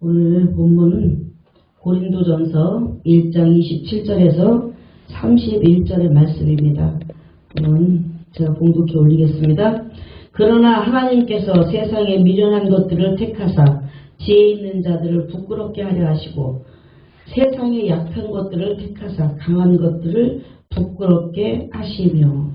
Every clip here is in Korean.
오늘 본문은 고린도전서 1장 27절에서 31절의 말씀입니다. 제가 봉독해 올리겠습니다. 그러나 하나님께서 세상에 미련한 것들을 택하사 지혜 있는 자들을 부끄럽게 하려 하시고 세상의 약한 것들을 택하사 강한 것들을 부끄럽게 하시며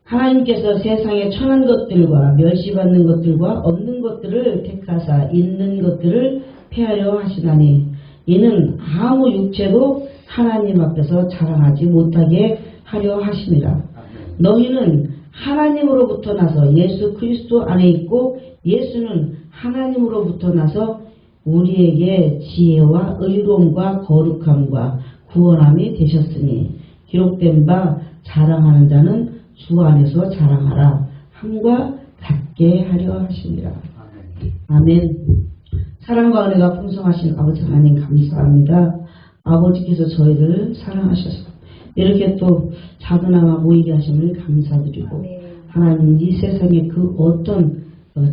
하나님께서 세상의 천한 것들과 멸시받는 것들과 없는 것들을 택하사 있는 것들을 폐하려 하시나니 이는 아무 육체도 하나님 앞에서 자랑하지 못하게 하려 하심이라. 너희는 하나님으로부터 나서 예수 그리스도 안에 있고 예수는 하나님으로부터 나서 우리에게 지혜와 의로움과 거룩함과 구원함이 되셨으니 기록된 바 자랑하는 자는 주 안에서 자랑하라 함과 같게 하려 하십니다. 아멘. 사랑과 은혜가 풍성하신 아버지 하나님 감사합니다. 아버지께서 저희를 사랑하셔서 이렇게 또 작은아마 모이게 하심을 감사드리고 하나님 이 세상에 그 어떤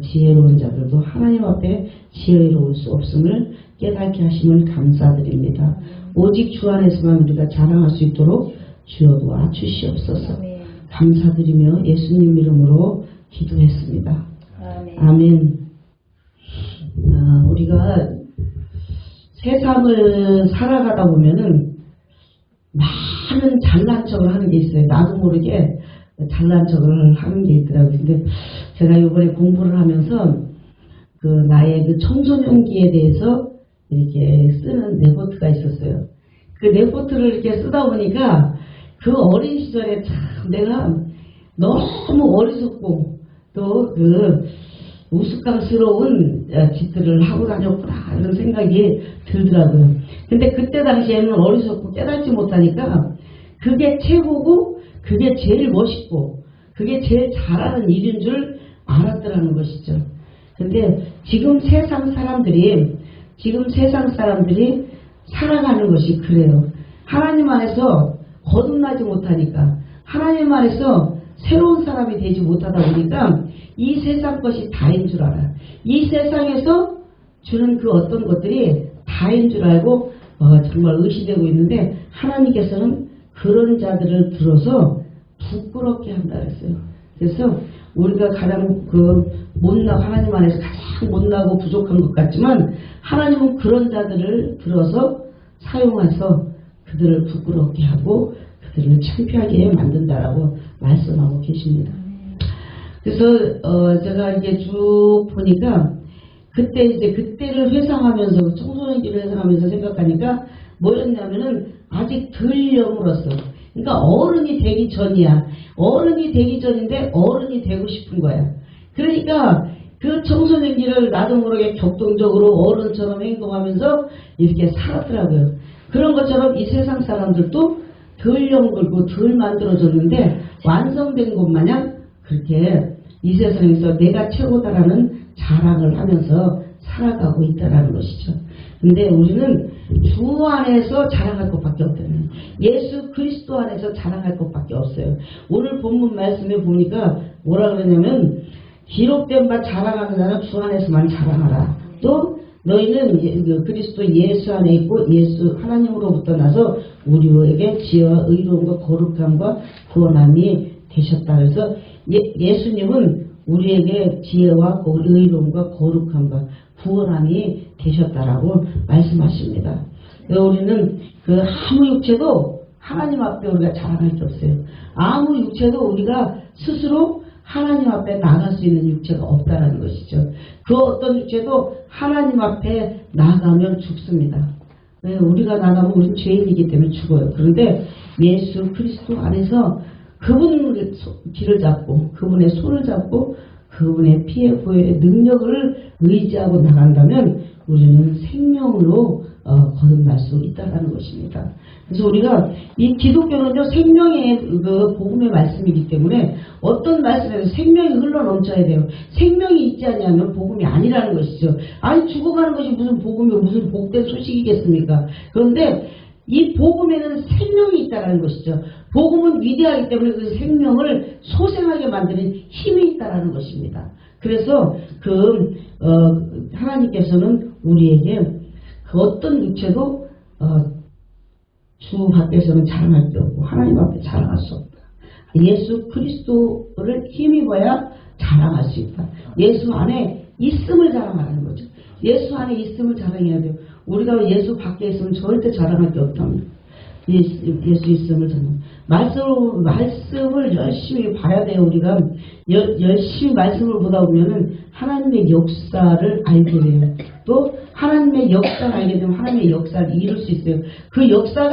지혜로운 자들도 하나님 앞에 지혜로울 수 없음을 깨닫게 하심을 감사드립니다. 오직 주 안에서만 우리가 자랑할 수 있도록 주여 도와 주시옵소서. 감사드리며 예수님 이름으로 기도했습니다. 아멘. 우리가 세상을 살아가다 보면은 많은 잘난 척을 하는 게 있어요. 나도 모르게 잘난 척을 하는 게 있더라고요. 근데 제가 이번에 공부를 하면서 그 나의 그 청소년기에 대해서 이렇게 쓰는 레포트가 있었어요. 그 레포트를 이렇게 쓰다 보니까 그 어린 시절에 참 내가 너무 어리석고 또 그 우스꽝스러운 짓들을 하고 다녔구나 이런 생각이 들더라고요. 근데 그때 당시에는 어리석고 깨닫지 못하니까 그게 최고고 그게 제일 멋있고 그게 제일 잘하는 일인 줄 알았더라는 것이죠. 근데 지금 세상 사람들이 살아가는 것이 그래요. 하나님 안에서 거듭나지 못하니까 하나님 안에서 새로운 사람이 되지 못하다 보니까 이 세상 것이 다인 줄 알아. 이 세상에서 주는 그 어떤 것들이 다인 줄 알고 정말 의시되고 있는데 하나님께서는 그런 자들을 들어서 부끄럽게 한다 그랬어요. 그래서 우리가 가장 하나님 안에서 가장 못나고 부족한 것 같지만 하나님은 그런 자들을 들어서 사용해서 그들을 부끄럽게 하고 그들을 창피하게 만든다라고 말씀하고 계십니다. 그래서 제가 이제 쭉 보니까 그때를 회상하면서 청소년기를 회상하면서 생각하니까 뭐였냐면은 아직 덜 영으로서 그러니까 어른이 되기 전이야. 어른이 되기 전인데 어른이 되고 싶은 거야. 그러니까 그 청소년기를 나도 모르게 격동적으로 어른처럼 행동하면서 이렇게 살았더라고요. 그런 것처럼 이 세상 사람들도 덜 영들고 덜 만들어졌는데 완성된 것 마냥 그렇게 이 세상에서 내가 최고다라는 자랑을 하면서 살아가고 있다는 것이죠. 근데 우리는 주 안에서 자랑할 것밖에 없다는 거예요. 예수 그리스도 안에서 자랑할 것밖에 없어요. 오늘 본문 말씀에 보니까 뭐라 그러냐면 기록된 바 자랑하는 자는 주 안에서만 자랑하라. 또 너희는 그리스도 예수 안에 있고 예수 하나님으로부터 나서 우리에게 지혜와 의로움과 거룩함과 구원함이 되셨다. 그래서 예수님은 우리에게 지혜와 의로움과 거룩함과 구원함이 되셨다라고 말씀하십니다. 우리는 그 아무 육체도 하나님 앞에 우리가 자랑할 게 없어요. 아무 육체도 우리가 스스로 하나님 앞에 나갈 수 있는 육체가 없다라는 것이죠. 그 어떤 육체도 하나님 앞에 나가면 죽습니다. 우리가 나가면 우리는 죄인이기 때문에 죽어요. 그런데 예수 그리스도 안에서 그분의 길을 잡고 그분의 손을 잡고 그분의 피해 보혈의 능력을 의지하고 나간다면 우리는 생명으로 거듭날 수 있다는 것입니다. 그래서 우리가 이 기독교는요 생명의 그 복음의 말씀이기 때문에 어떤 말씀에서 생명이 흘러넘쳐야 돼요. 생명이 있지 않으면 복음이 아니라는 것이죠. 아니 죽어가는 것이 무슨 복음이고 무슨 복된 소식이겠습니까? 그런데 이 복음에는 생명이 있다는 것이죠. 복음은 위대하기 때문에 그 생명을 소생하게 만드는 힘이 있다는 것입니다. 그래서 하나님께서는 우리에게 그 어떤 육체도 주 밖에서는 자랑할 게 없고 하나님 앞에 자랑할 수 없다. 예수 그리스도를 힘입어야 자랑할 수 있다. 예수 안에 있음을 자랑하는 거죠. 예수 안에 있음을 자랑해야 돼요. 우리가 예수 밖에 있으면 절대 자랑할 게 없답니다. 예수 있음을 자랑. 말씀을 열심히 봐야 돼요. 우리가 열심히 말씀을 보다 보면은 하나님의 역사를 알게 돼요. 또 하나님의 역사를 알게 되면 하나님의 역사를 이룰 수 있어요. 그 역사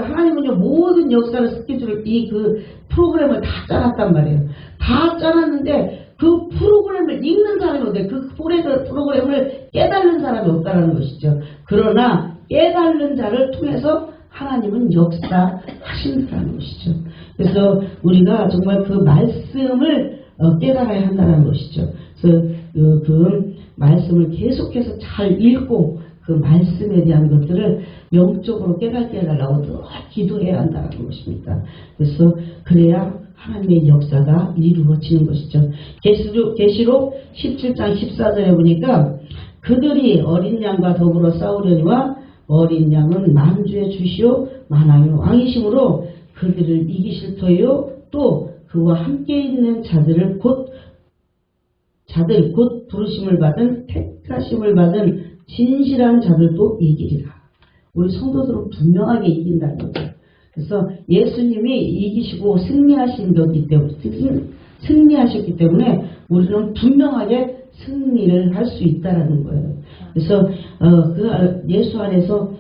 하나님은요 모든 역사를 스케줄을 그 프로그램을 다 짜놨단 말이에요. 다 짜놨는데 그 프로그램을 읽는 사람이 없는데 그 프로그램을 깨달는 사람이 없다는 것이죠. 그러나 깨달는 자를 통해서 하나님은 역사하신다는 것이죠. 그래서 우리가 정말 그 말씀을 깨달아야 한다는 것이죠. 그래서 그 말씀을 계속해서 잘 읽고 그 말씀에 대한 것들을 영적으로 깨닫게 해달라고 늘 기도해야 한다는 것입니다. 그래서 그래야 하나님의 역사가 이루어지는 것이죠. 계시록 17장 14절에 보니까 그들이 어린 양과 더불어 싸우려니와 어린 양은 만주의 주시오 만왕의 왕이심으로 그들을 이기실 터이요 또 그와 함께 있는 자들 곧 부르심을 받은 택하심을 받은 진실한 자들도 이기리라. 우리 성도들은 분명하게 이긴다는 거죠. 그래서 예수님이 이기시고 승리하셨기 때문에 우리는 분명하게 승리를 할 수 있다라는 거예요. 그래서 예수 안에서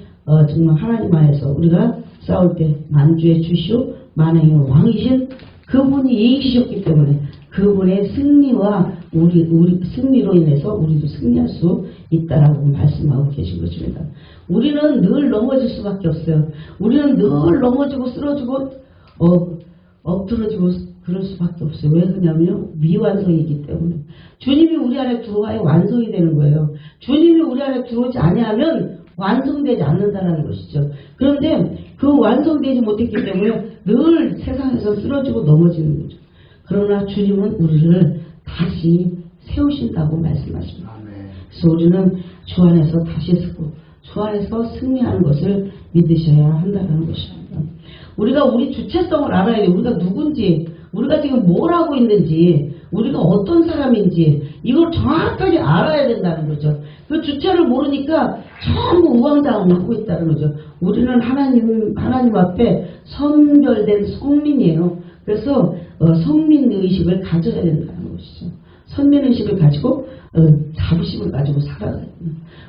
정말 하나님 안에서 우리가 싸울 때 만주의 주시오 만왕의 왕이신 그분이 이기셨기 때문에 그분의 승리와 우리 승리로 인해서 우리도 승리할 수 있다라고 말씀하고 계신 것입니다. 우리는 늘 넘어질 수밖에 없어요. 우리는 늘 넘어지고 쓰러지고 엎드러지고 그럴 수밖에 없어요. 왜 그러냐면요. 미완성이기 때문에. 주님이 우리 안에 들어와야 완성이 되는 거예요. 주님이 우리 안에 들어오지 아니하면 완성되지 않는다는 것이죠. 그런데 그 완성되지 못했기 때문에 늘 세상에서 쓰러지고 넘어지는 거죠. 그러나 주님은 우리를 다시 세우신다고 말씀하십니다. 그래서 우리는 주 안에서 다시 서고 주 안에서 승리하는 것을 믿으셔야 한다는 것입니다. 우리가 우리 주체성을 알아야 돼요. 우리가 누군지, 우리가 지금 뭘 하고 있는지, 우리가 어떤 사람인지 이걸 정확하게 알아야 된다는 거죠. 그 주체를 모르니까 전부 우왕좌왕하고 있다는 거죠. 우리는 하나님 앞에 선별된 성민이에요. 그래서 성민의식을 가져야 된다는 것이죠. 선민의식을 가지고 자부심을 가지고 살아가야 돼요.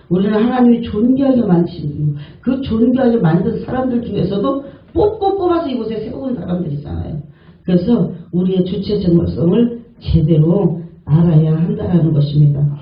우리는 하나님이 존귀하게 만드신 그 존귀하게 만든 사람들 중에서도 뽑아서 이곳에 세운 사람들이잖아요. 그래서 우리의 주체 정체성을 제대로 알아야 한다는 것입니다.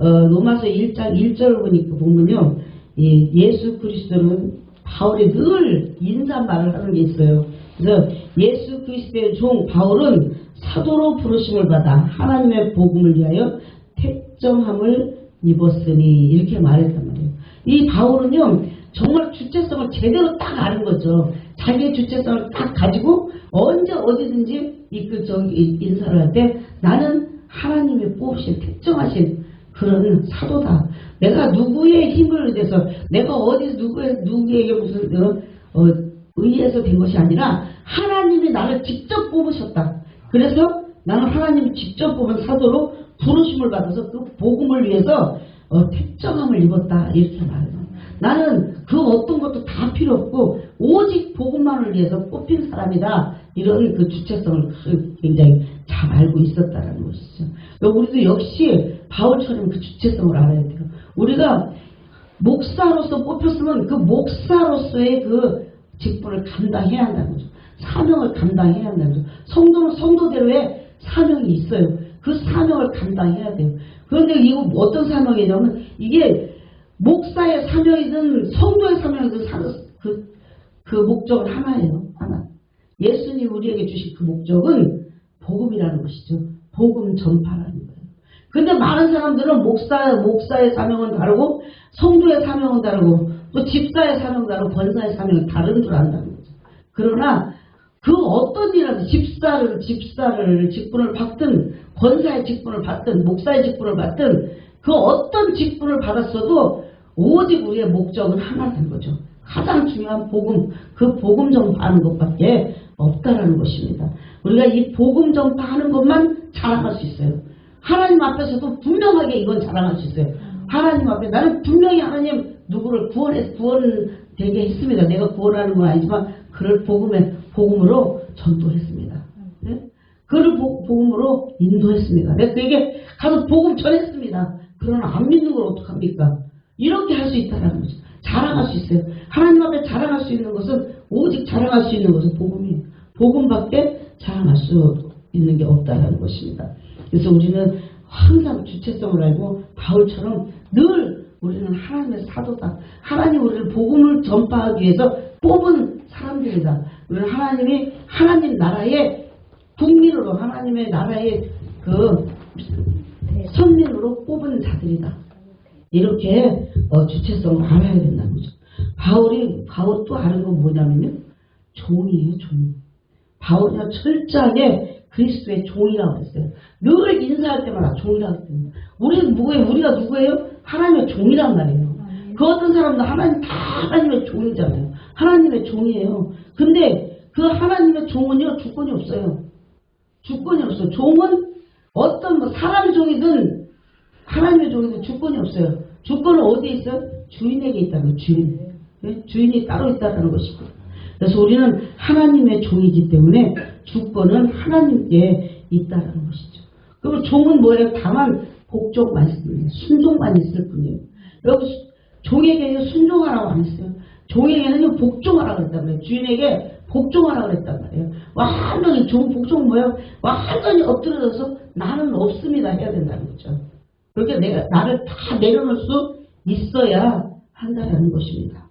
로마서 1장 1절을 보면요. 예수 그리스도는 바울이 늘 인사말을 하는 게 있어요. 그래서 예수 그리스도의 종 바울은 사도로 부르심을 받아 하나님의 복음을 위하여 택정함을 입었으니 이렇게 말했단 말이에요. 이 바울은요 정말 주체성을 제대로 딱 아는 거죠. 자기의 주체성을 딱 가지고 언제 어디든지 인사를 할 때 나는 하나님이 뽑으신 택정하신 그런 사도다. 내가 누구의 힘을 의해서 내가 어디서 누구에게 무슨 의해서 된 것이 아니라 하나님이 나를 직접 뽑으셨다. 그래서 나는 하나님이 직접 뽑은 사도로 부르심을 받아서 그 복음을 위해서 택정함을 입었다. 이렇게 말해요. 나는 그 어떤 것도 다 필요 없고 오직 복음만을 위해서 뽑힌 사람이다. 이런 그 주체성을 굉장히 잘 알고 있었다는 것이죠. 우리도 역시 바울처럼 그 주체성을 알아야 돼요. 우리가 목사로서 뽑혔으면 그 목사로서의 그 직분을 감당해야 한다는 거죠. 사명을 감당해야 한다는 거죠. 성도는 성도대로의 사명이 있어요. 그 사명을 감당해야 돼요. 그런데 이거 어떤 사명이냐면 이게 목사의 사명이든 성도의 사명이든 그 목적은 하나예요. 하나. 예수님이 우리에게 주신 그 목적은 복음이라는 것이죠. 복음 전파라는 거예요. 근데 많은 사람들은 목사의 사명은 다르고 성도의 사명은 다르고 또 집사의 사명은 다르고 권사의 사명이 다른 줄 안다는 거죠. 그러나 그 어떤 일이라도 직분을 받든 권사의 직분을 받든 목사의 직분을 받든 그 어떤 직분을 받았어도 오직 우리의 목적은 하나라는 거죠. 가장 중요한 복음, 그 복음 전파하는 것밖에 없다라는 것입니다. 우리가 이 복음 전파하는 것만 자랑할 수 있어요. 하나님 앞에서도 분명하게 이건 자랑할 수 있어요. 하나님 앞에 나는 분명히 하나님 누구를 구원되게 했습니다. 내가 구원하는 건 아니지만 그를 복음으로 전도했습니다. 네? 그를 복음으로 인도했습니다. 내가 그에게 가서 복음 전했습니다. 그러나 안 믿는 걸 어떡합니까? 이렇게 할 수 있다는 거죠. 자랑할 수 있어요. 하나님 앞에 자랑할 수 있는 것은 오직 자랑할 수 있는 것은 복음이에요. 복음밖에 자랑할 수 있는 게 없다는 것입니다. 그래서 우리는 항상 주체성을 알고 바울처럼 늘 우리는 하나님의 사도다. 하나님 우리를 복음을 전파하기 위해서 뽑은 사람들이다. 우리는 하나님 나라의 국민으로 하나님의 나라의 그 선민으로 뽑은 자들이다. 이렇게 주체성을 알아야 된다는 거죠. 바울 또 아는 건 뭐냐면요. 종이에요, 종. 바울이가 철저하게 그리스도의 종이라고 했어요. 늘 인사할 때마다 종이라고 했어요. 우리는 뭐예요? 우리가 누구예요? 하나님의 종이란 말이에요. 그 어떤 사람도 다 하나님의 종이잖아요. 하나님의 종이에요. 근데 그 하나님의 종은요, 주권이 없어요. 주권이 없어요. 종은 어떤 사람의 종이든 하나님의 종이든 주권이 없어요. 주권은 어디에 있어요? 주인에게 있다는 거예요. 주인. 네? 주인이 따로 있다는 것이고. 그래서 우리는 하나님의 종이기 때문에 주권은 하나님께 있다는 것이죠. 그럼 종은 뭐예요? 다만 복종만 있을 뿐이에요. 순종만 있을 뿐이에요. 여기 종에게 순종하라고 안 했어요. 종에게는 복종하라고 그랬단 말이에요. 주인에게 복종하라고 그랬단 말이에요. 완전히 복종은 뭐예요? 완전히 엎드려져서 나는 없습니다 해야 된다는 거죠. 그렇게 나를 다 내려놓을 수 있어야 한다는 것입니다.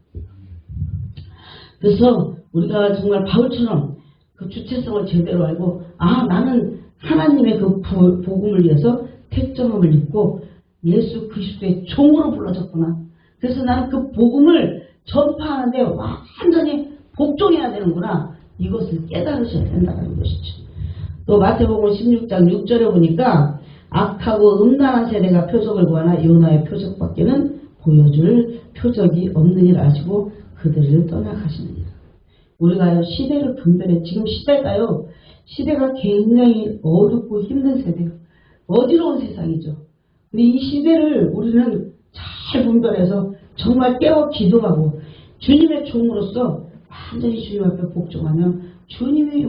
그래서 우리가 정말 바울처럼 그 주체성을 제대로 알고 나는 하나님의 그 복음을 위해서 택정함을 입고 예수 그리스도의 종으로 불러졌구나. 그래서 나는 그 복음을 전파하는데 완전히 복종해야 되는구나. 이것을 깨달으셔야 된다는 것이죠. 또 마태복음 16장 6절에 보니까 악하고 음란한 세대가 표적을 구하나 요나의 표적밖에는 보여줄 표적이 없느니라 하시고 그들을 떠나가시느니라. 우리가 시대를 분별해. 지금 시대가 굉장히 어둡고 힘든 세대예요. 어지러운 세상이죠. 근데 이 시대를 우리는 잘 분별해서 정말 깨어 기도하고 주님의 종으로서 완전히 주님 앞에 복종하면 주님이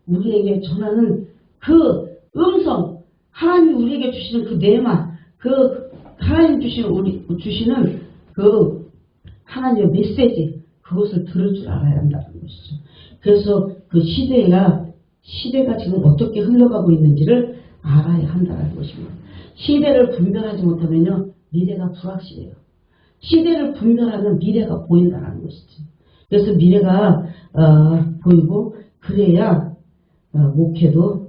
우리에게 전하는 그 음성, 하나님이 우리에게 주시는 그 내만, 그 하나님 주시는 그 하나님의 메시지, 그것을 들을 줄 알아야 한다는 것이죠. 그래서 그 시대가 지금 어떻게 흘러가고 있는지를 알아야 한다는 것입니다. 시대를 분별하지 못하면요, 미래가 불확실해요. 시대를 분별하면 미래가 보인다는 것이죠. 그래서 미래가 보이고 그래야 목회도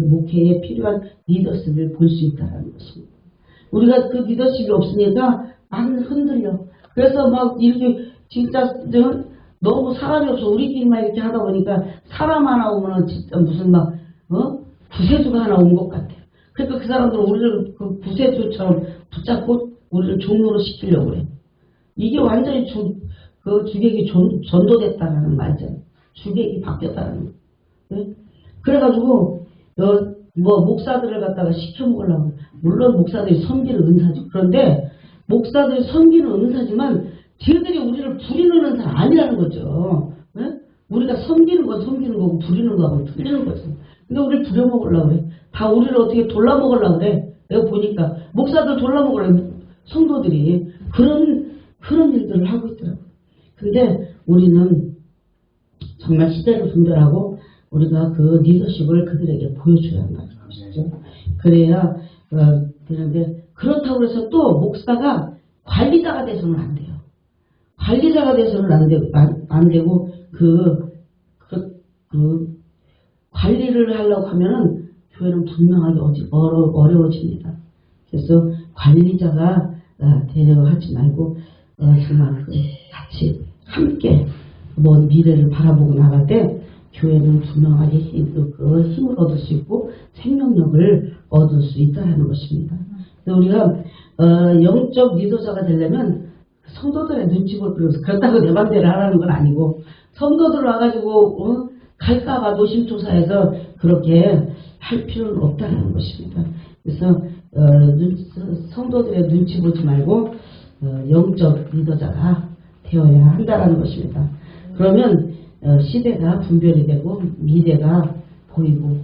목회에 필요한 리더십을 볼 수 있다는 것입니다. 우리가 그 리더십이 없으니까 막 흔들려. 그래서 막 이렇게 진짜 너무 사람이 없어. 우리끼리만 이렇게 하다 보니까 사람 하나 오면은 진짜 무슨 구세주가 하나 온 것 같아요. 그러니까 그 사람들은 우리를 그 구세주처럼 붙잡고 우리를 종로로 시키려고 그래. 이게 완전히 주객이 전도됐다는 말이잖아요. 주객이 바뀌었다는 거. 네? 그래가지고 목사들을 갖다가 시켜먹으려고 해요. 물론 목사들이 섬기는 은사죠. 그런데 목사들이 섬기는 은사지만 쟤들이 우리를 부리는 은사는 아니라는 거죠. 네? 우리가 섬기는 건 섬기는 거고 부리는 거하고 틀리는 거죠. 근데 우리를 부려먹으려고 그래. 다 우리를 어떻게 돌라먹으려고 그래. 내가 보니까 목사들 돌라먹으려고 성도들이 그런 일들을 하고 있더라고요. 근데 우리는 정말 시대를 분별하고 우리가 그 리더십을 그들에게 보여줘야 한다는 것이죠. 그래야 되는데 그렇다고 해서 또 목사가 관리자가 돼서는 안 돼요. 관리자가 돼서는 안 되고 그 관리를 하려고 하면은 교회는 분명하게 어려워집니다. 그래서 관리자가 되려고 하지 말고 정말 같이 함께 미래를 바라보고 나갈 때 교회는 분명하게 그 힘을 얻을 수 있고 생명력을 얻을 수 있다는 것입니다. 우리가 영적 리더자가 되려면 성도들의 눈치 볼 필요 없어. 그렇다고 내 맘대로 하라는 건 아니고 성도들 와가지고 갈까봐 노심초사해서 그렇게 할 필요는 없다는 것입니다. 그래서 성도들의 눈치 보지 말고 영적 리더자가 되어야 한다는 것입니다. 그러면 시대가 분별이 되고 미래가 보이고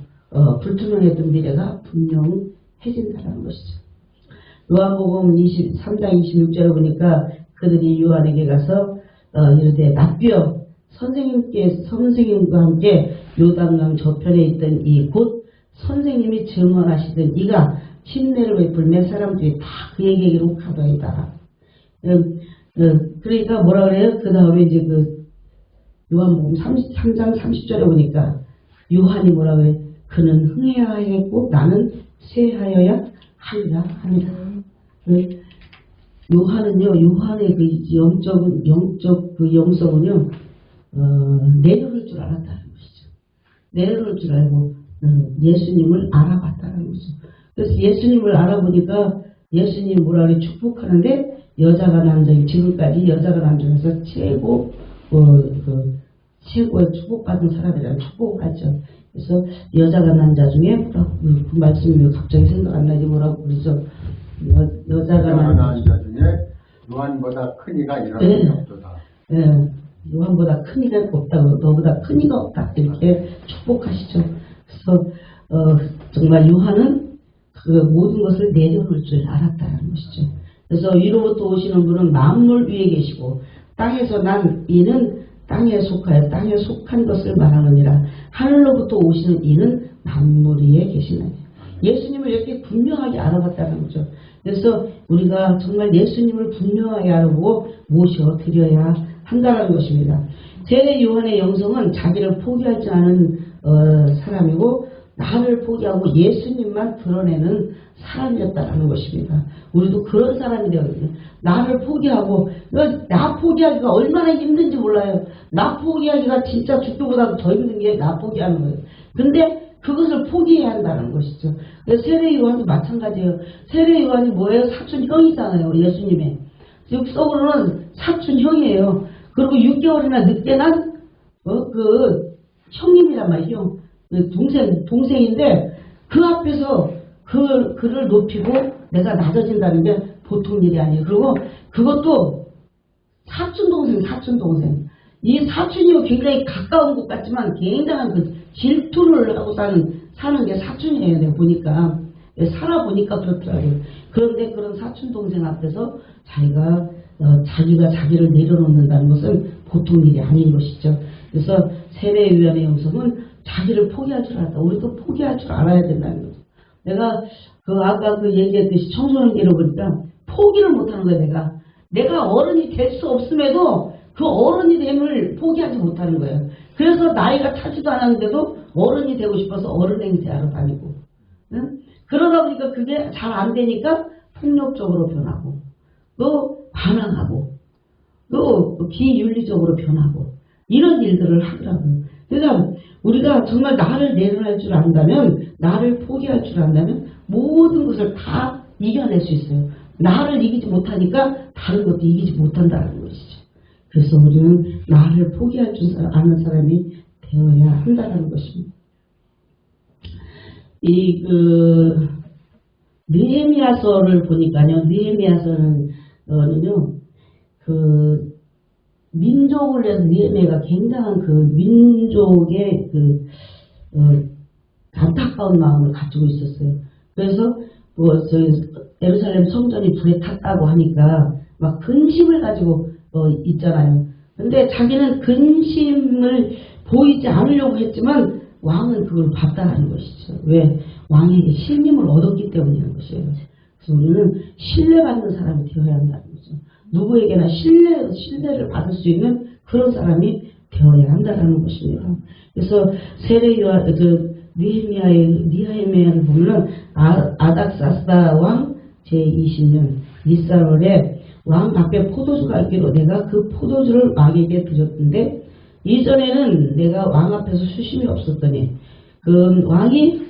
불투명했던 미래가 분명해진다는 것이죠. 요한복음 23장 26절에 보니까 그들이 요한에게 가서 이르되 납비여 선생님과 함께 요단강 저편에 있던 이 곧 선생님이 증언하시던 이가 침례를 베풀매 사람들이 다 그에게로 가더이다. 그러니까 뭐라 그래요? 그 다음에 이제 그 요한복음 3장 30절에 보니까 요한이 뭐라 그래요? 그는 흥해야 하였고 나는 쇠하여야 하리라 합니다. 요한의 그 영적 그 영성은요, 내려올 줄 알았다는 것이죠. 내려올 줄 알고, 예수님을 알아봤다는 거죠. 그래서 예수님을 알아보니까 예수님이 뭐라 그래 축복하는데, 여자가 남자, 지금까지 여자가 남자에서 최고의 축복받은 사람이라는 축복을 하죠. 그래서 여자가 난 자 중에 그 말씀이 갑자기 생각 안 나지 뭐라고 그러죠. 여자가 난 자 중에 요한보다 큰 이가 일어나는 없도다. 네, 요한보다 큰 이가 없다고, 너보다 큰 이가 없다 이렇게 축복하시죠. 그래서 정말 요한은 그 모든 것을 내려놓을 줄 알았다는 것이죠. 그래서 위로부터 오시는 분은 만물 위에 계시고 땅에서 난 이는 땅에 속하여 땅에 속한 것을 말하느니라. 하늘로부터 오시는 이는 만물 위에 계시느니라. 예수님을 이렇게 분명하게 알아봤다는 거죠. 그래서 우리가 정말 예수님을 분명하게 알아보고 모셔드려야 한다는 것입니다. 세례 요한의 영성은 자기를 포기하지 않은 사람이고 나를 포기하고 예수님만 드러내는 사람이었다는 것입니다. 우리도 그런 사람이 되거든요. 나를 포기하고 나 포기하기가 얼마나 힘든지 몰라요. 나 포기하기가 진짜 죽기보다 더 힘든 게 나 포기하는 거예요. 근데 그것을 포기해야 한다는 것이죠. 세례 요한도 마찬가지예요. 세례 요한이 뭐예요? 사촌 형이잖아요. 예수님의. 육속으로는 사촌 형이에요. 그리고 6개월이나 늦게 난 그 형님이란 말이에요. 동생인데 그 앞에서 그를 높이고 내가 낮아진다는 게 보통 일이 아니에요. 그리고 그것도 사촌동생. 이 사촌이 굉장히 가까운 것 같지만 굉장한 그 질투를 하고 사는 게 사촌이에요. 내가 보니까. 살아보니까 그렇더라고요. 그런데 그런 사촌동생 앞에서 자기가 자기를 내려놓는다는 것은 보통 일이 아닌 것이죠. 그래서 세례요한의 영성은 자기를 포기할 줄 알았다. 우리도 포기할 줄 알아야 된다는 거죠. 내가 아까 얘기했듯이 청소년기를 보니까 포기를 못하는 거예요. 내가 어른이 될 수 없음에도 그 어른이 됨을 포기하지 못하는 거예요. 그래서 나이가 차지도 않았는데도 어른이 되고 싶어서 어른 행세하러 다니고, 응? 그러다 보니까 그게 잘 안 되니까 폭력적으로 변하고, 또 반항하고, 또 비윤리적으로 변하고 이런 일들을 하더라고요. 그러니까 우리가 정말 나를 내려놓을 줄 안다면, 나를 포기할 줄 안다면 모든 것을 다 이겨낼 수 있어요. 나를 이기지 못하니까 다른 것도 이기지 못한다는 것이죠. 그래서 우리는 나를 포기할 줄 아는 사람이 되어야 한다는 것입니다. 느헤미야서를 보니까요, 느헤미야서는요, 민족을 위해서 느헤미야가 굉장한 민족의 안타까운 마음을 가지고 있었어요. 그래서 예루살렘 성전이 불에 탔다고 하니까 막 근심을 가지고 있잖아요. 근데 자기는 근심을 보이지 않으려고 했지만 왕은 그걸 봤다는 것이죠. 왜? 왕에게 신임을 얻었기 때문이라는 것이에요. 그래서 우리는 신뢰받는 사람이 되어야 한다는 거죠. 누구에게나 신뢰를 받을 수 있는 그런 사람이 되어야 한다는 것입니다. 그래서 세례요한 느헤미야를 보면 아닥사스다 왕 제20년 니사롤에 왕 앞에 포도주가 있기로 내가 그 포도주를 왕에게 드렸는데 이전에는 내가 왕 앞에서 수심이 없었더니 그 왕이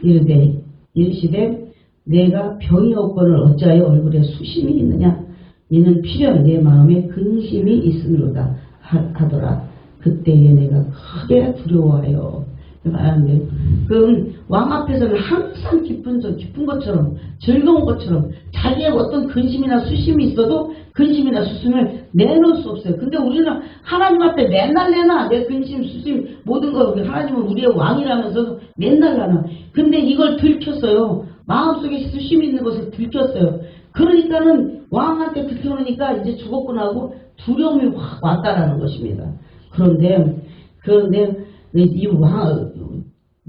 이르시되 내가 병이 없거늘 어찌하여 얼굴에 수심이 있느냐 이는 필연 내 마음에 근심이 있으므로다 하더라. 그때에 내가 크게 두려워하여 말하는데 그 왕 앞에서는 항상 기쁜 것처럼 즐거운 것처럼 자기의 어떤 근심이나 수심이 있어도 근심이나 수심을 내놓을 수 없어요. 근데 우리는 하나님 앞에 맨날 내놔. 내 근심, 수심 모든 거 하나님은 우리의 왕이라면서 맨날 내놔. 근데 이걸 들켰어요. 마음속에 수심이 있는 것을 들켰어요. 그러니까는 왕한테 들켜놓으니까 이제 죽었구나 하고 두려움이 확 왔다라는 것입니다. 그런데 이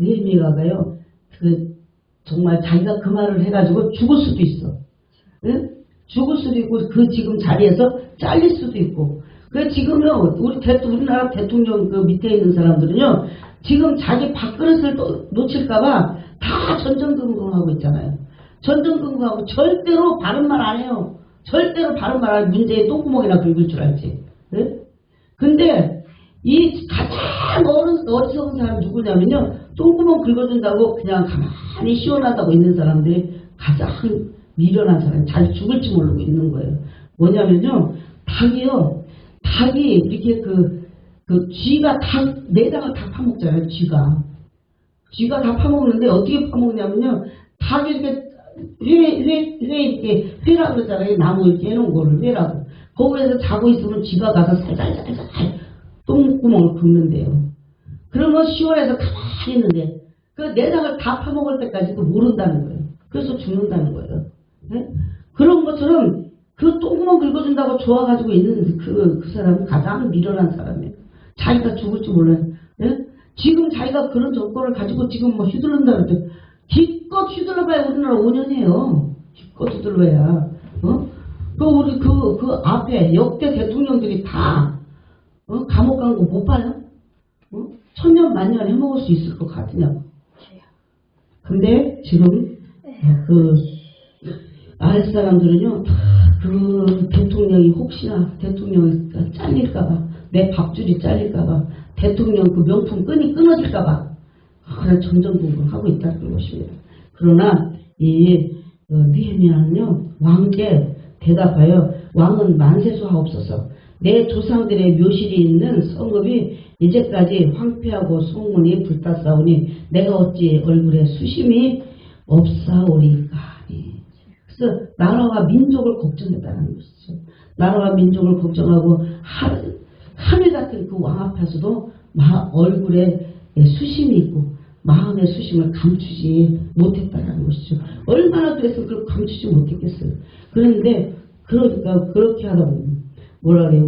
느헤미야가요, 정말 자기가 그 말을 해가지고 죽을 수도 있어. 응? 죽을 수도 있고, 지금 자리에서 잘릴 수도 있고. 지금요, 우리나라 대통령 그 밑에 있는 사람들은요, 지금 자기 밥그릇을 놓칠까봐 다 전전긍긍하고 있잖아요. 전전긍긍하고 절대로 바른 말 안 해요. 절대로 바른 말 안 해요. 문제의 똥구멍이나 긁을 줄 알지. 응? 근데, 이 가장 어리석은 사람이 누구냐면요. 똥구멍 긁어준다고 그냥 가만히 시원하다고 있는 사람들이 가장 미련한 사람이 잘 죽을지 모르고 있는 거예요. 뭐냐면요. 닭이 이렇게 쥐가 내장을 다 파먹잖아요. 쥐가 다 파먹는데 어떻게 파먹냐면요. 닭이 이렇게 회라 그러잖아요. 나무 이렇게 해놓은 거를 회라고. 거기에서 자고 있으면 쥐가 가서 살살살살 똥구멍을 긁는데요. 그러면 시원해서 가만히 있는데 그 내장을 다 파먹을 때까지도 모른다는 거예요. 그래서 죽는다는 거예요. 네? 그런 것처럼 그 똥구멍 긁어준다고 좋아가지고 있는 그 사람은 가장 미련한 사람이에요. 자기가 죽을 줄 몰라요. 네? 지금 자기가 그런 정권을 가지고 지금 뭐 휘둘른다 그럴 때 기껏 휘둘러봐야 우리나라 5년이에요. 기껏 휘둘러야. 우리 그 앞에 역대 대통령들이 다 감옥 간 거 못 봐요? 천년 만년 해먹을 수 있을 것 같으냐고. 근데 지금 아랫 사람들은요, 대통령이 혹시나 대통령이 잘릴까봐, 내 밥줄이 잘릴까봐, 대통령 그 명품 끈이 끊어질까봐, 그냥 전전긍긍하고 있다는 것입니다. 그러나 이 느헤미야는요, 왕께 대답하여 왕은 만세수하옵소서. 내 조상들의 묘실이 있는 성읍이 이제까지 황폐하고 성문이 불탔사오니 내가 어찌 얼굴에 수심이 없사오리까. 그래서 나라와 민족을 걱정했다는 것이죠. 나라와 민족을 걱정하고 하늘 같은 그 왕 앞에서도 얼굴에 수심이 있고 마음의 수심을 감추지 못했다는 것이죠. 얼마나 그래서 그걸 감추지 못했겠어요. 그런데 그러니까 그렇게 하다 보면 뭐라 그래요?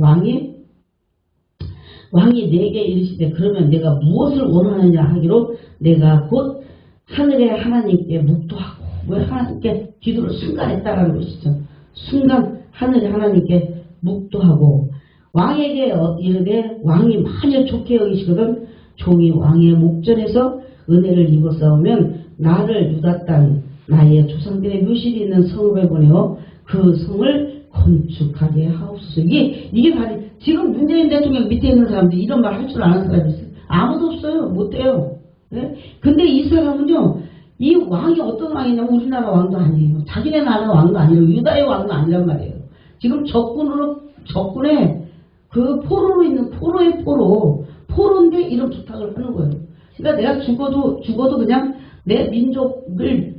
왕이 내게 이르시되 그러면 내가 무엇을 원하느냐 하기로 내가 곧 하늘의 하나님께 묵도하고 왜 하나님께 기도를 순간 했다라는 것이죠. 순간 하늘의 하나님께 묵도하고 왕에게 이르되 왕이 만일 좋게 여기시거든 종이 왕의 목전에서 은혜를 입었사오면 나를 유다 땅 나의 조상들의 묘실이 있는 성읍에 보내어 그 성을 건축하게 하옵소서. 이게 바로 지금 문재인 대통령 밑에 있는 사람들이 이런 말 할 줄 아는 사람이 있어요? 아무도 없어요. 못해요. 네? 근데 이 사람은요, 이 왕이 어떤 왕이냐면 우리나라 왕도 아니에요. 자기네 나라 왕도 아니에요. 유다의 왕도 아니란 말이에요. 지금 적군에 그 포로로 있는 포로인데 이런 부탁을 하는 거예요. 그러니까 내가 죽어도 그냥 내 민족을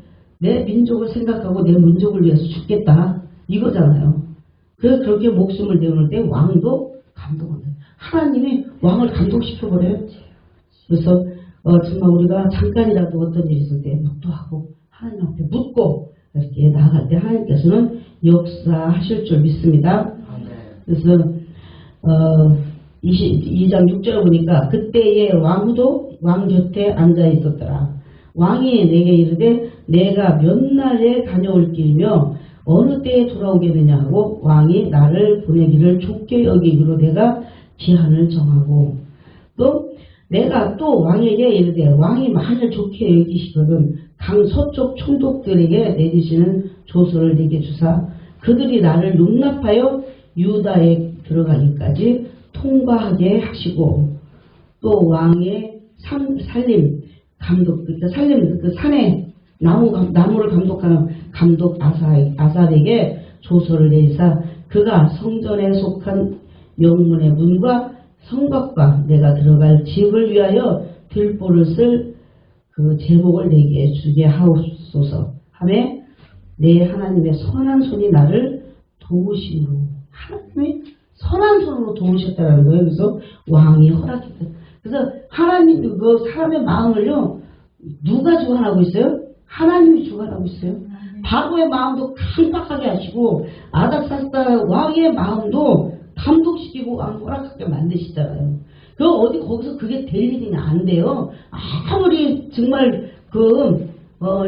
생각하고 내 민족을 위해서 죽겠다. 이거잖아요. 그래서 그렇게 목숨을 내놓을 때 왕도 감동을 해요. 하나님이 왕을 감동시켜버려요. 그래서 정말 우리가 잠깐이라도 어떤 일이 있을 때 묵도하고 하나님 앞에 묻고 이렇게 나아갈 때 하나님께서는 역사하실 줄 믿습니다. 그래서 22장 6절을 보니까 그때의 왕후도 왕 곁에 앉아 있었더라. 왕이 내게 이르되 내가 몇 날에 다녀올 길이며 어느 때에 돌아오게 되냐 하고 왕이 나를 보내기를 좋게 여기기로 내가 기한을 정하고 내가 또 왕에게 이르되 왕이 만일 좋게 여기시거든 강 서쪽 총독들에게 내리시는 조서를 내게 주사 그들이 나를 용납하여 유다에 들어가기까지 통과하게 하시고 또 왕의 살림 감독, 그러니까 살림 그 산에 나무를 감독하는 감독 아삽에게 조서를 내사 그가 성전에 속한 영문의 문과 성곽과 내가 들어갈 집을 위하여 들보를 쓸 그 제목을 내게 주게 하옵소서 하며 내 하나님의 선한 손이 나를 도우심으로 하나님의 선한 손으로 도우셨다는 거예요. 그래서 왕이 허락했다. 그래서 하나님 그 사람의 마음을요 누가 주관하고 있어요? 하나님이 주관하고 있어요. 바로의 마음도 깜빡하게 하시고 아닥사스다 왕의 마음도 감독시키고 왕 허락하게 만드시잖아요. 그 어디 거기서 그게 될 일이냐 안 돼요. 아무리 정말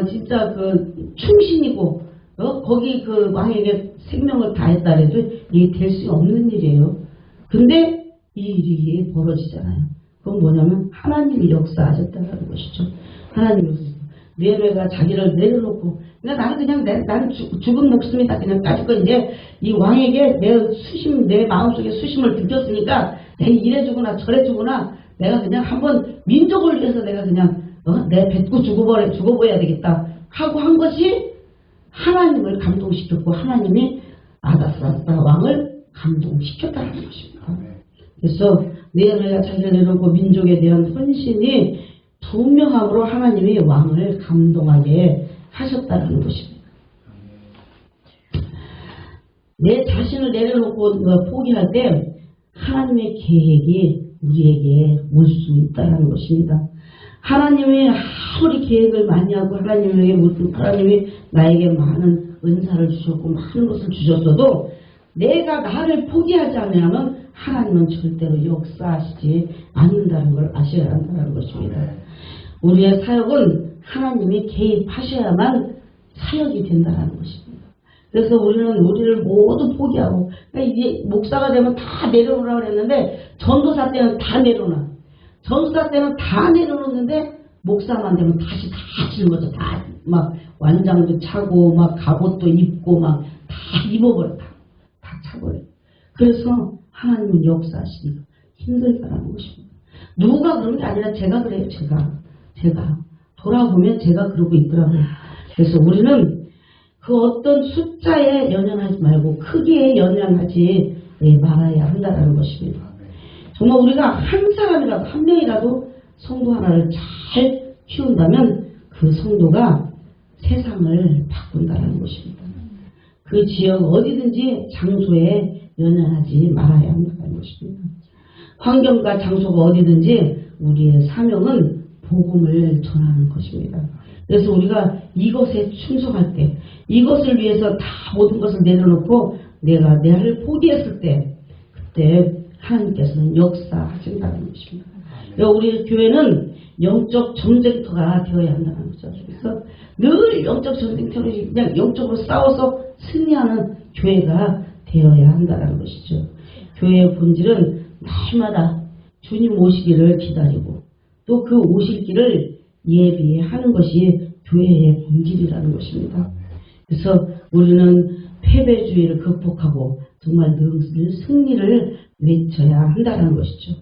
진짜 그 충신이고 거기 그 왕에게 생명을 다했다 해도 이게 될 수 없는 일이에요. 근데 이 일이 벌어지잖아요. 그건 뭐냐면 하나님이 역사하셨다는 것이죠. 하나님이 니에미아가 자기를 내려놓고 나는 죽은 목숨이다 그냥 까짓 거 이제 이 왕에게 내 마음속에 수심을 들켰으니까 내가 이래주거나 저래주거나 내가 그냥 한번 민족을 위해서 내가 그냥 내 뱉고 죽어버려야 되겠다 하고 한 것이 하나님을 감동시켰고 하나님이 아닥사스다 왕을 감동시켰다는 것입니다. 그래서 니에미아가 자기를 내려놓고 민족에 대한 헌신이 분명함으로 하나님이 왕을 감동하게 하셨다는 것입니다. 내 자신을 내려놓고 포기할 때 하나님의 계획이 우리에게 올 수 있다는 것입니다. 하나님이 아무리 계획을 많이 하고 하나님이 나에게 많은 은사를 주셨고 많은 것을 주셨어도 내가 나를 포기하지 않으면 하나님은 절대로 역사하시지 않는다는 걸 아셔야 한다는 것입니다. 우리의 사역은 하나님이 개입하셔야만 사역이 된다는 것입니다. 그래서 우리를 모두 포기하고 그러니까 이제 목사가 되면 다 내려놓으라고 그랬는데 전도사 때는 다 내려놔. 전도사 때는 다 내려놓는데 목사만 되면 다시 다 짊어져. 다 막 완장도 차고 막 갑옷도 입고 막 다 입어버려. 다 차버려. 그래서 하나님은 역사하시니까 힘들다라는 것입니다. 누가 그런 게 아니라 제가 그래요. 제가 돌아보면 제가 그러고 있더라고요. 그래서 우리는 그 어떤 숫자에 연연하지 말고 크기에 연연하지 말아야 한다는 것입니다. 정말 우리가 한 사람이라도 한 명이라도 성도 하나를 잘 키운다면 그 성도가 세상을 바꾼다는 것입니다. 그 지역 어디든지 장소에 연연하지 말아야 한다는 것입니다. 환경과 장소가 어디든지 우리의 사명은 복음을 전하는 것입니다. 그래서 우리가 이것에 충성할 때 이것을 위해서 다 모든 것을 내려놓고 내가 나를 포기했을 때 그때 하나님께서는 역사하신다는 것입니다. 우리 교회는 영적 전쟁터가 되어야 한다는 거죠. 그래서 늘 영적 전쟁터로 그냥 영적으로 싸워서 승리하는 교회가 되어야 한다는 것이죠. 교회의 본질은 날마다 주님 오시기를 기다리고 또 그 오실 길을 예비하는 것이 교회의 본질이라는 것입니다. 그래서 우리는 패배주의를 극복하고 정말 늘 승리를 외쳐야 한다는 것이죠.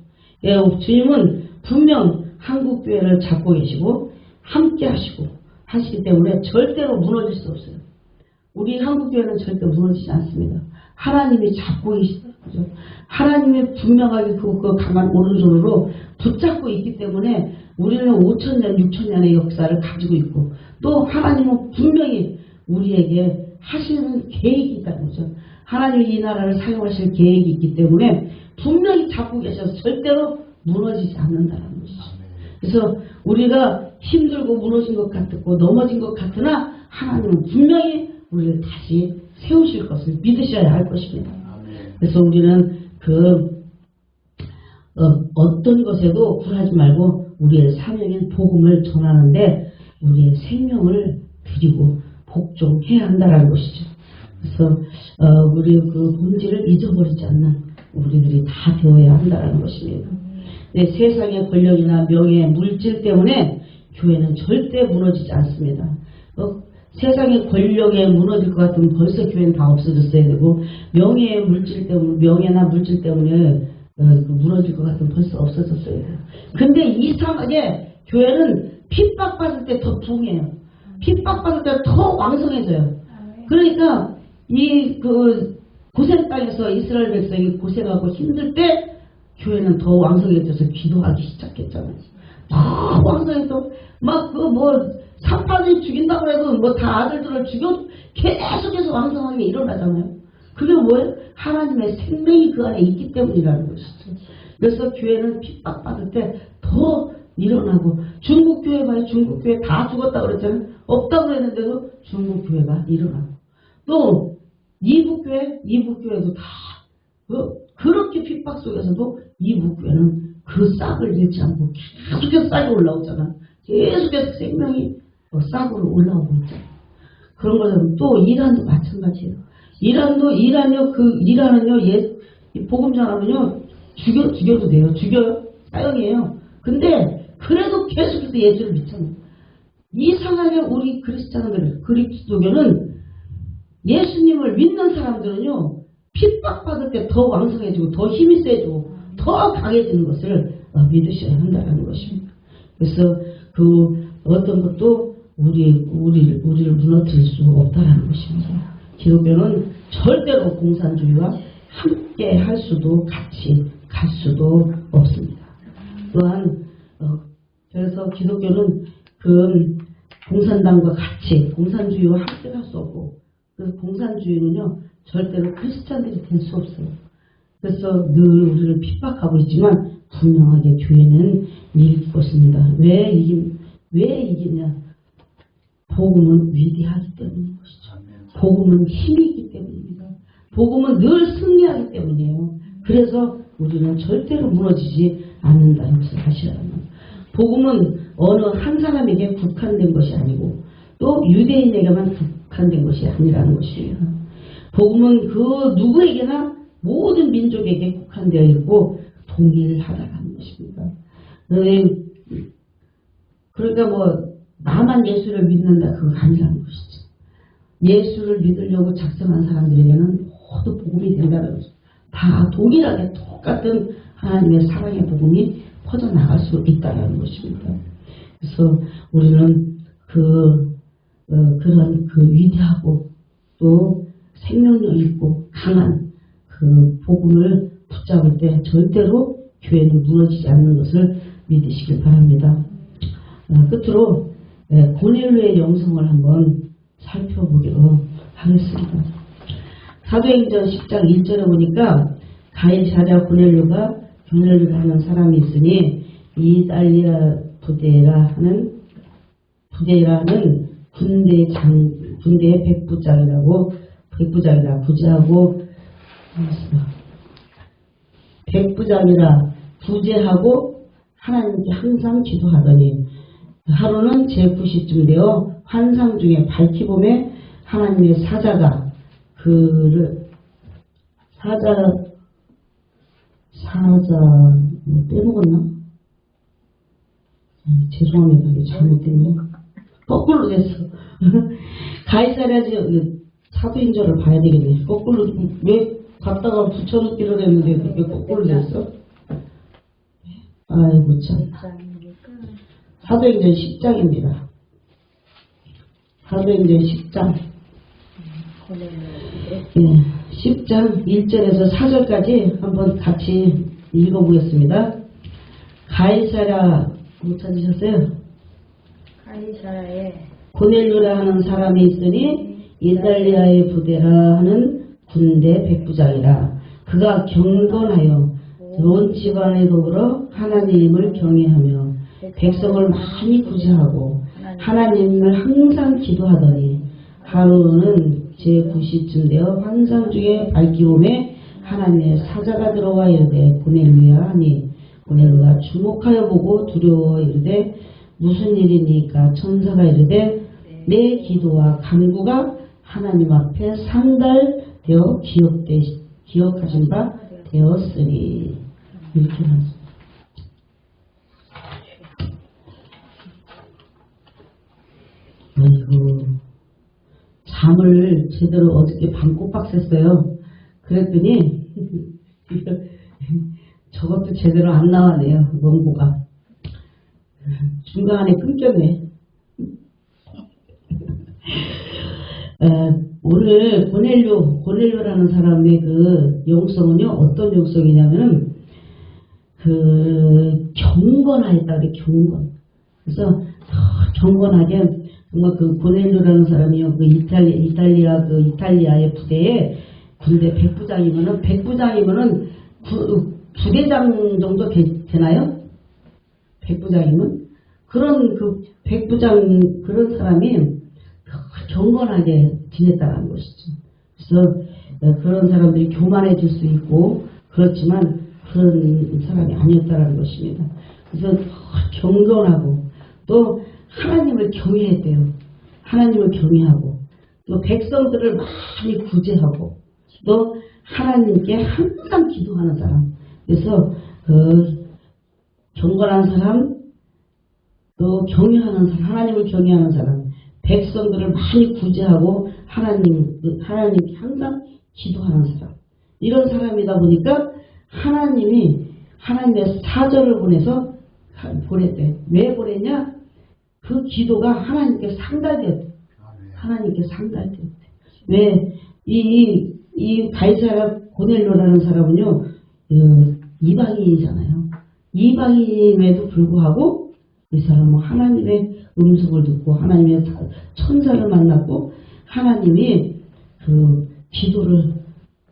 주님은 분명 한국교회를 잡고 계시고 함께 하시기 때문에 절대로 무너질 수 없어요. 우리 한국교회는 절대 무너지지 않습니다. 하나님이 잡고 계시다는 거죠. 하나님이 분명하게 그 강한 오른손으로 붙잡고 있기 때문에 우리는 5,000년, 6,000년의 역사를 가지고 있고 또 하나님은 분명히 우리에게 하시는 계획이 있다는 거죠. 하나님이 이 나라를 사용하실 계획이 있기 때문에 분명히 잡고 계셔서 절대로 무너지지 않는다는 것이죠. 그래서 우리가 힘들고 무너진 것 같고 넘어진 것 같으나 하나님은 분명히 우리를 다시 세우실 것을 믿으셔야 할 것입니다. 그래서 우리는 어떤 것에도 굴하지 말고 우리의 사명인 복음을 전하는데 우리의 생명을 드리고 복종해야 한다는 것이죠. 그래서 우리 그 본질을 잊어버리지 않는 우리들이 다 되어야 한다는 것입니다. 세상의 권력이나 명예, 물질 때문에 교회는 절대 무너지지 않습니다. 세상의 권력에 무너질 것 같으면 벌써 교회는 다 없어졌어야 되고 명예나 물질 때문에 무너질 것 같으면 벌써 없어졌어요. 근데 이상하게 교회는 핍박받을 때 더 붕해요. 핍박받을 때 더 왕성해져요. 그러니까 고생 땅에서 이스라엘 백성이 고생하고 힘들 때 교회는 더 왕성해져서 기도하기 시작했잖아요. 더 왕성해서 막 산파들이 죽인다고 해도 다 아들들을 죽여도 계속해서 왕성하게 일어나잖아요. 그게 뭐예요? 하나님의 생명이 그 안에 있기 때문이라는 것이죠. 그래서 교회는 핍박받을 때 더 일어나고, 중국 교회 봐요. 중국 교회 다 죽었다고 그랬잖아요. 없다고 했는데도 중국 교회가 일어나고, 또 이북 교회도 다 그렇게 핍박 속에서도 이북 교회는 그 싹을 잃지 않고 계속해서 싹이 올라오잖아. 계속해서 생명이 싹으로 올라오고 있잖아. 그런 거는 또 이란도 마찬가지예요. 이란은요, 복음 전하면요, 죽여도 돼요. 죽여요. 사형이에요. 근데, 그래도 계속해서 예수를 믿잖아요. 이상하게 우리 그리스도교는 예수님을 믿는 사람들은요, 핍박받을 때 더 왕성해지고, 더 힘이 세지고, 더 강해지는 것을 믿으셔야 한다는 것입니다. 그래서 어떤 것도 우리를 무너뜨릴 수 없다는 것입니다. 기독교는 절대로 공산주의와 함께 할 수도 같이 갈 수도 없습니다. 또한 그래서 기독교는 공산당과 같이 공산주의와 함께 할 수 없고, 그래서 공산주의는요 절대로 크리스찬들이 될 수 없어요. 그래서 늘 우리를 핍박하고 있지만 분명하게 교회는 이길 것입니다. 왜 이기냐? 복음은 위대하기 때문인 것이죠. 복음은 힘이 있기 때문입니다. 복음은 늘 승리하기 때문이에요. 그래서 우리는 절대로 무너지지 않는다는 것을 아셔야 합니다. 복음은 어느 한 사람에게 국한된 것이 아니고 또 유대인에게만 국한된 것이 아니라는 것이에요. 복음은 그 누구에게나 모든 민족에게 국한되어 있고 동일하다는 것입니다. 그러니까 나만 예수를 믿는다 그거 아니라는 것이죠. 예수를 믿으려고 작정한 사람들에게는 모두 복음이 된다는 것이죠. 다 동일하게 똑같은 하나님의 사랑의 복음이 퍼져나갈 수 있다는 것입니다. 그래서 우리는 그런 위대하고 또 생명력 있고 강한 그 복음을 붙잡을 때 절대로 교회는 무너지지 않는 것을 믿으시길 바랍니다. 끝으로 고넬료의 영성을 한번 살펴보기로 하겠습니다. 사도행전 10장 1절에 보니까 가이사랴 고넬료가 경례를 하는 사람이 있으니 이달리아 부데라는 군대의 백부장이라 구제하고 하나님께 항상 기도하더니 하루는 제9시쯤 되어 환상 중에 밝히 보매 하나님의 사자가 빼먹었나? 죄송합니다. 이게 잘못됐네요. 거꾸로 됐어. 가이사랴 사도행전을 봐야 되겠네. 거꾸로 왜 갖다가 붙여놓기로 했는데 그게 거꾸로 됐어? 아이고 참. 사도행전 10장입니다. 사도행전 10장. 10장 1절에서 4절까지 한번 같이 읽어보겠습니다. 가이사랴 못 찾으셨어요? 가이사랴에 고넬료라 하는 사람이 있으니 이달리아의 부데라 하는 군대 백부장이라. 그가 경건하여 온 집안에 더불어 하나님을 경외하며 백성을 많이 구제하고 하나님을 항상 기도하더니 하루는 제9시쯤 되어 환상 중에 밝기 오매 하나님의 사자가 들어와 이르되 고넬료야 하니 고넬료가 주목하여 보고 두려워 이르되 무슨 일이니까? 천사가 이르되 내 기도와 간구가 하나님 앞에 상달되어 기억하신 바 되었으니 이렇게 말합니다. 아이고 잠을 제대로 어저께 밤 꼬박 샜어요. 그랬더니 저것도 제대로 안 나왔네요. 원고가. 중간에 끊겼네. 오늘 고넬료라는 사람의 그 영성은요, 어떤 영성이냐면은, 경건하였다 그래, 경건. 그래서, 경건하게, 정말 그 고넬료라는 사람이요, 그 이탈리아의 부대에, 군대 백부장이면은, 부대장 정도 되나요? 백부장이면? 그런 백부장, 그런 사람이, 경건하게 지냈다는 것이죠. 그래서 그런 사람들이 교만해질 수 있고 그렇지만 그런 사람이 아니었다는 것입니다. 그래서 경건하고 또 하나님을 경외했대요. 하나님을 경외하고 또 백성들을 많이 구제하고 또 하나님께 항상 기도하는 사람. 그래서 경건한 사람 또 경외하는 사람, 하나님을 경외하는 사람, 백성들을 많이 구제하고 하나님께 항상 기도하는 사람. 이런 사람이다 보니까 하나님의 사절을 보내서 보냈대. 왜 보냈냐? 그 기도가 하나님께 상달되었대. 하나님께 상달되었대. 왜? 이 가이사랴 고넬료라는 사람은요, 이방인이잖아요. 이방인임에도 불구하고 이 사람은 하나님의 음성을 듣고 하나님의 천사를 만났고 하나님이 그 기도를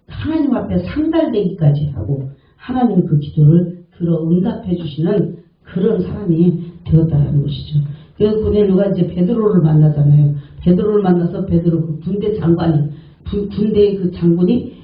하나님 앞에 상달되기까지 하고 하나님 그 기도를 들어 응답해 주시는 그런 사람이 되었다는 것이죠. 그래서 고넬료가 이제 베드로를 만나잖아요. 베드로를 만나서 베드로 그 군대 장관이 군대의 그 장군이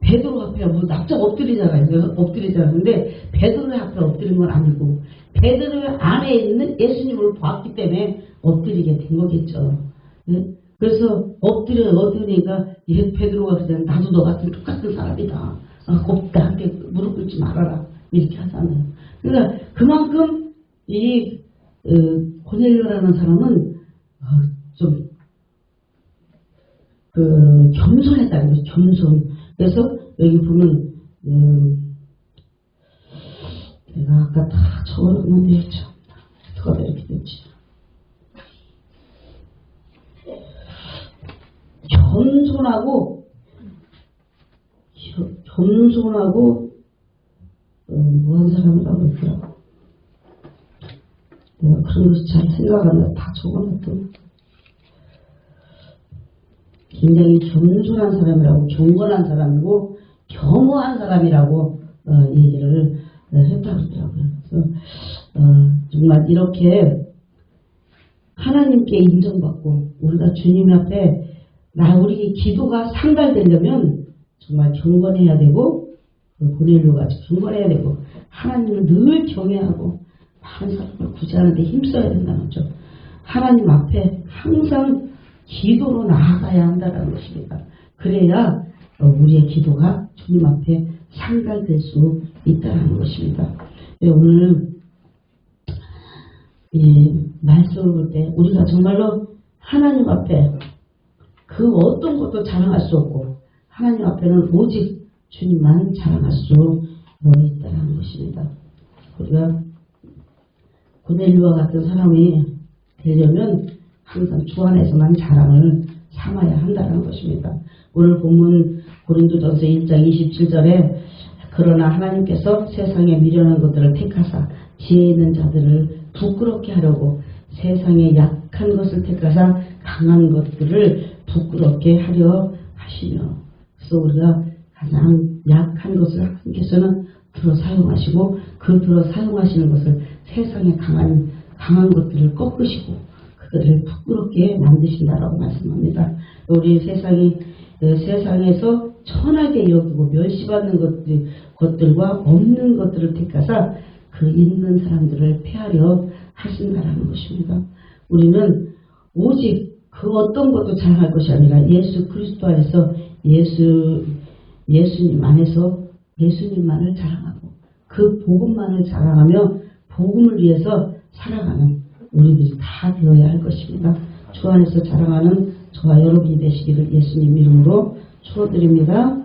베드로 앞에 뭐 납작 엎드리잖아요. 엎드리잖아요. 근데 베드로 앞에 엎드린 건 아니고 베드로 안에 있는 예수님을 봤기 때문에 엎드리게 된 거겠죠. 네? 그래서 엎드리니까 베드로가 그냥 나도 너 같은 똑같은 사람이다. 나한테 무릎 꿇지 말아라. 이렇게 하잖아요. 그러니까 그만큼 이 고넬료라는 사람은 좀 겸손했다는 거죠. 겸손. 그래서 여기 보면 내가 아까 다 적어놨는데 참 어떻게 이렇게 됐지? 겸손하고 뭐한 사람이라고 했더라고. 내가 그런 것이 잘 생각 안 나. 다 적어놨더니 굉장히 겸손한 사람이라고, 경건한 사람이고 겸허한 사람이라고 얘기를 했다고 그러더라고요. 그래서 정말 이렇게 하나님께 인정받고 우리가 주님 앞에 우리 기도가 상달되려면 정말 경건해야 되고 고넬료같이 경건해야 되고 하나님을 늘 경외하고 많은 사람을 구제하는 데 힘써야 된다는 거죠. 하나님 앞에 항상 기도로 나아가야 한다는 것입니다. 그래야 우리의 기도가 주님 앞에 상달될 수 있다는 것입니다. 오늘 말씀을 볼 때 우리가 정말로 하나님 앞에 그 어떤 것도 자랑할 수 없고 하나님 앞에는 오직 주님만 자랑할 수 있다는 것입니다. 우리가 고넬료와 같은 사람이 되려면 항상 주 안에서만 자랑을 삼아야 한다는 것입니다. 오늘 본문 고린도전서 1장 27절에 그러나 하나님께서 세상에 미련한 것들을 택하사 지혜 있는 자들을 부끄럽게 하려고 세상에 약한 것을 택하사 강한 것들을 부끄럽게 하려 하시며, 그래서 우리가 가장 약한 것을 하나님께서는 들어 사용하시고 그 들어 사용하시는 것을 세상에 강한 것들을 꺾으시고 그들을 부끄럽게 만드신다라고 말씀합니다. 우리 세상에서 천하게 여기고 멸시받는 것들과 없는 것들을 택하사 그 있는 사람들을 폐하려 하신다라는 것입니다. 우리는 오직 그 어떤 것도 자랑할 것이 아니라 예수 그리스도 안에서 예수님 안에서 예수님만을 자랑하고 그 복음만을 자랑하며 복음을 위해서 살아가는 우리들이 다 되어야 할 것입니다. 주 안에서 자랑하는 저와 여러분이 되시기를 예수님 이름으로 축원드립니다.